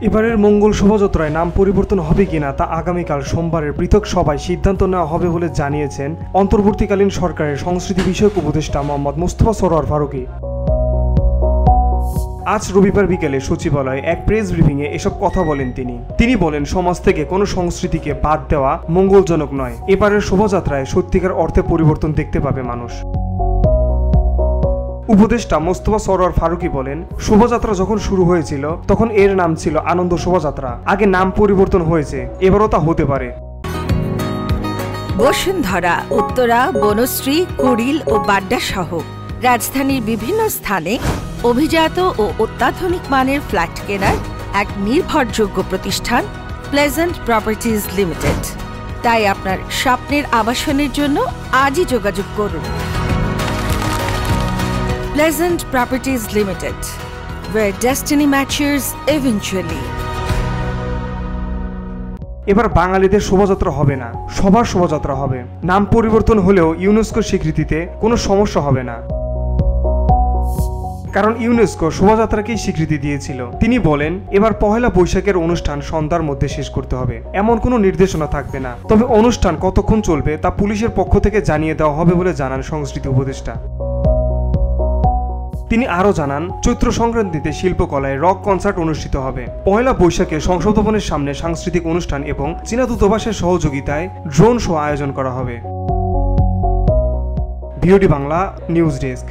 এবারের মঙ্গল শোভাযাত্রায় নাম পরিবর্তন হবে কিনা তা আগামীকাল সোমবারের পৃথক সভায় সিদ্ধান্ত নেওয়া হবে বলে জানিয়েছেন অন্তর্বর্তীকালীন সরকারের সংস্কৃতি বিষয়ক উপদেষ্টা মোহাম্মদ মোস্তফা সরোয়ার ফারুকী। আজ রবিবার বিকেলে সচিবালয়ে এক প্রেস ব্রিফিংয়ে এসব কথা বলেন তিনি বলেন, সমাজ থেকে কোনো সংস্কৃতিকে বাদ দেওয়া মঙ্গলজনক নয়। এবারের শোভাযাত্রায় সত্যিকার অর্থে পরিবর্তন দেখতে পাবে মানুষ। উপদেষ্টা মোস্তফা সরোয়ার ফারুকী বলেন, শোভাযাত্রা যখন শুরু হয়েছিল তখন এর নাম ছিল আনন্দ শোভাযাত্রা। আগে নাম পরিবর্তন হয়েছে, এবারও তা হতে পারে। বসুন্ধরা, উত্তরা, বনশ্রী, কুড়িল ও বাড্ডা সহ রাজধানীর বিভিন্ন স্থানে অভিজাত ও অত্যাধুনিক মানের ফ্ল্যাট কেনার এক নির্ভরযোগ্য প্রতিষ্ঠান প্লেজেন্ট প্রপার্টিজ লিমিটেড। তাই আপনার স্বপ্নের আবাসনের জন্য আজই যোগাযোগ করুন। Pleasant Properties Limited, where destiny matches eventually. এবার বাঙালিদের শোভাযাত্রা হবে না, সবার শোভাযাত্রা হবে। নাম পরিবর্তন হলেও ইউনেস্কোর স্বীকৃতিতে কোনো সমস্যা হবে না, কারণ ইউনেস্কো শোভাযাত্রাকেই স্বীকৃতি দিয়েছিল। তিনি বলেন, এবার পহেলা বৈশাখের অনুষ্ঠান সন্ধ্যার মধ্যে শেষ করতে হবে, এমন কোনো নির্দেশনা থাকবে না। তবে অনুষ্ঠান কতক্ষণ চলবে তা পুলিশের পক্ষ থেকে জানিয়ে দেওয়া হবে বলে জানান সংস্কৃতি উপদেষ্টা। তিনি আরও জানান, চৈত্র সংক্রান্তিতে শিল্পকলায় রক কনসার্ট অনুষ্ঠিত হবে। পয়লা বৈশাখে সংসদ ভবনের সামনে সাংস্কৃতিক অনুষ্ঠান এবং চীনা দূতাবাসের সহযোগিতায় ড্রোন শো আয়োজন করা হবে। VOD Bangla news desk.